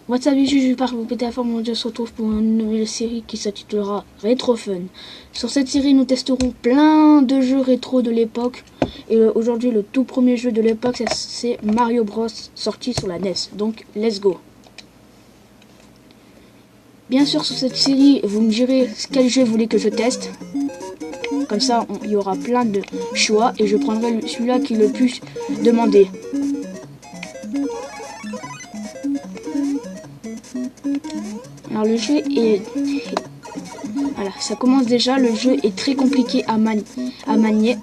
What's up, je vais vous péter la forme. On se retrouve pour une nouvelle série qui s'intitulera Retro Fun. Sur cette série, nous testerons plein de jeux rétro de l'époque. Et aujourd'hui, le tout premier jeu de l'époque, c'est Mario Bros, sorti sur la NES. Donc, let's go. Bien sûr, sur cette série, vous me direz quel jeu vous voulez que je teste. Comme ça, il y aura plein de choix et je prendrai celui-là qui est le plus demandé. Alors le jeu est... Voilà, ça commence déjà. Le jeu est très compliqué à manier.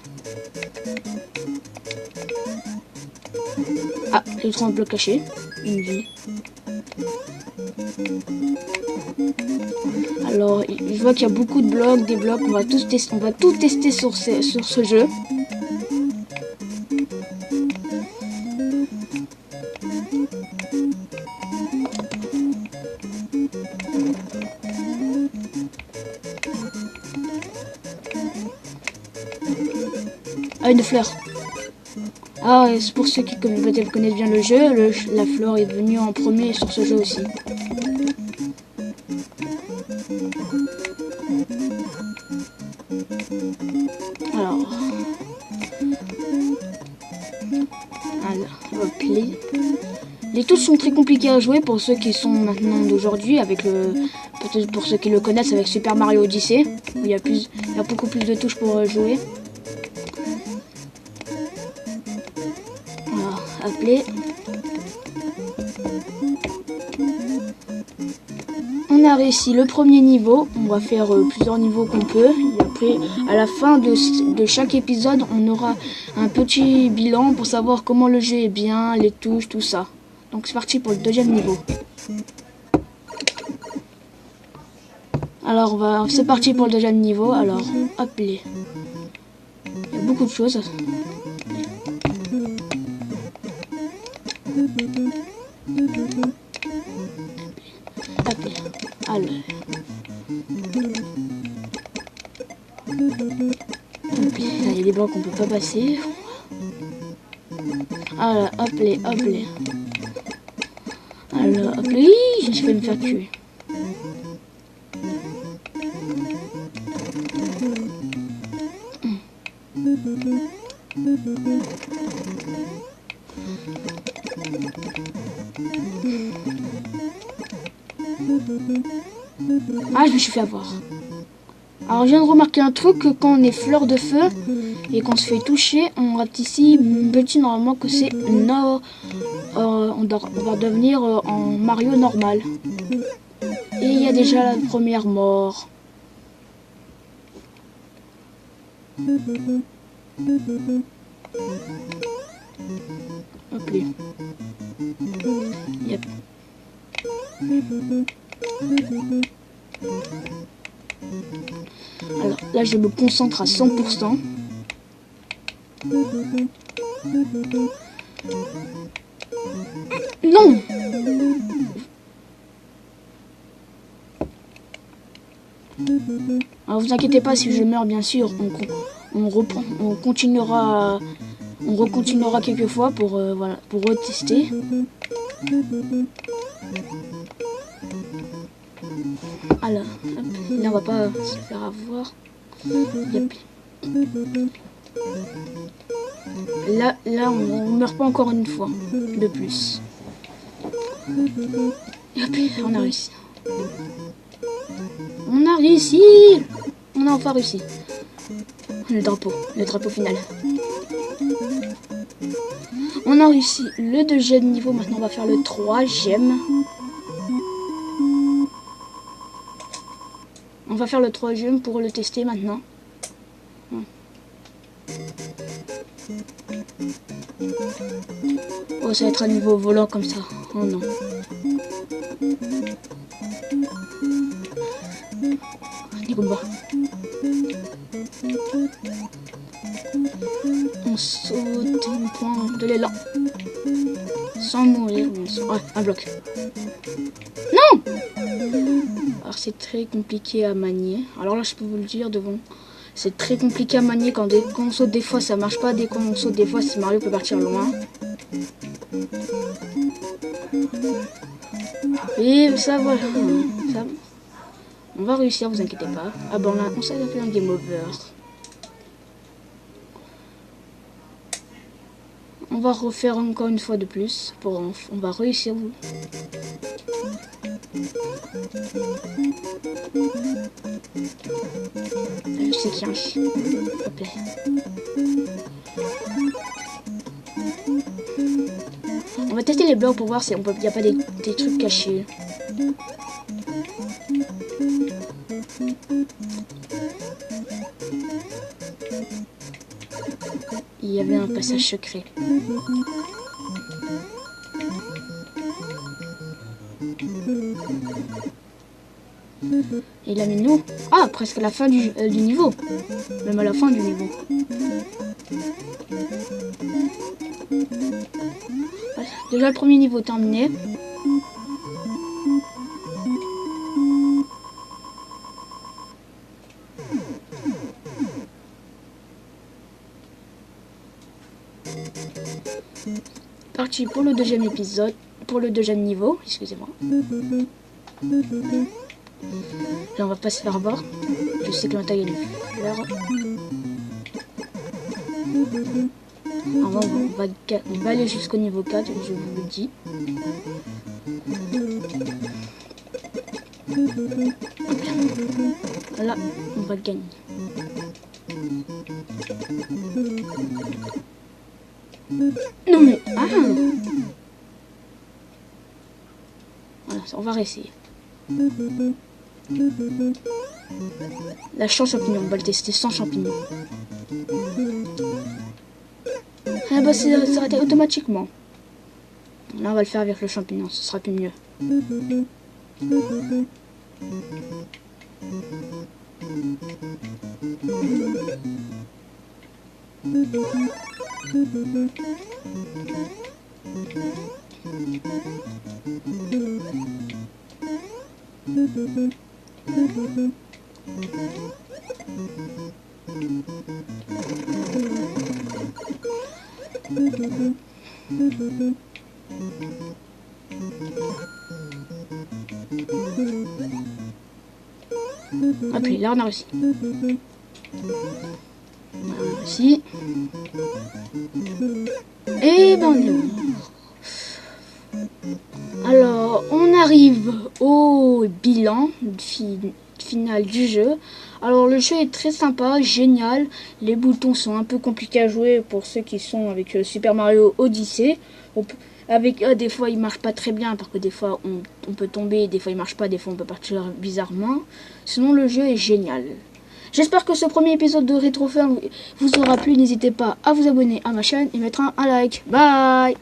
Ah, j'ai trop un bloc caché. Une vie. Alors, je vois qu'il y a beaucoup de blocs, des blocs. On va tout tester sur ce jeu. Ah, une fleur. Ah, c'est pour ceux qui peut-être connaissent bien le jeu, la fleur est venue en premier sur ce jeu aussi. Alors, hop, les touches sont très compliquées à jouer pour ceux qui sont maintenant d'aujourd'hui, avec peut-être pour ceux qui le connaissent avec Super Mario Odyssey, où il y a beaucoup plus de touches pour jouer. Alors, appeler. On a réussi le premier niveau, on va faire plusieurs niveaux qu'on peut. Et après, à la fin de chaque épisode, on aura un petit bilan pour savoir comment le jeu est bien, les touches, tout ça. Donc c'est parti pour le deuxième niveau. Alors c'est parti pour le deuxième niveau. Alors, hop, il y a beaucoup de choses. Alors. Il y a des blocs qu'on peut pas passer. Alors, hop les. Alors, hop les. Je vais me faire tuer. Ah, je me suis fait avoir. Alors, je viens de remarquer un truc, que quand on est fleur de feu et qu'on se fait toucher, on rate ici petit normalement que c'est on va devenir en Mario normal. Et il y a déjà la première mort. Ok. Yep. Alors là je me concentre à 100%. Non. Alors vous inquiétez pas si je meurs, bien sûr, on continuera quelques fois pour voilà, pour retester. Alors, là on va pas se faire avoir. Yep. Là on meurt pas encore une fois de plus. Et hop, on a réussi. On a enfin réussi. Le drapeau final. On a réussi le deuxième niveau, maintenant on va faire le troisième. On va faire le troisième pour le tester maintenant. Oh, ça va être un niveau volant comme ça. Oh non. Des combats. On saute, on prend de l'élan. Sans mourir. Ouais, un bloc. Non! Alors c'est très compliqué à manier. Alors là je peux vous le dire devant. C'est très compliqué à manier quand on saute des fois ça marche pas. Dès qu'on saute des fois Mario peut partir loin. Et ça, voilà. Ça, on va réussir, vous inquiétez pas. Ah bon, là, on s'est fait un game over. On va refaire encore une fois de plus. On va réussir. Je sais qu'il y a un chien. Hop là. On va tester les blocs pour voir si il n'y a pas des trucs cachés. Il y avait un passage secret. Il a mis nous. Ah, presque à la fin du niveau. Même à la fin du niveau. Voilà. Déjà le premier niveau terminé. Parti pour le deuxième épisode, pour le deuxième niveau, excusez-moi. Là on va pas se faire voir. Je sais que la taille est fleur. On va aller jusqu'au niveau 4, je vous le dis. Là, on va gagner. Non mais... Ah, voilà, on va réessayer. La chance champignon, on va le tester sans champignons. Ah bah c'est arrêté automatiquement. Là on va le faire avec le champignon, ce sera plus mieux. Ah puis là on a réussi. On a réussi. Et ben on est bon. Alors on arrive au bilan final du jeu. Alors le jeu est très sympa, génial. Les boutons sont un peu compliqués à jouer pour ceux qui sont avec Super Mario Odyssey. Avec des fois il marche pas très bien parce que des fois on peut tomber, des fois il marche pas, des fois on peut partir bizarrement. Sinon le jeu est génial. J'espère que ce premier épisode de RetroFun vous aura plu. N'hésitez pas à vous abonner à ma chaîne et mettre un like. Bye.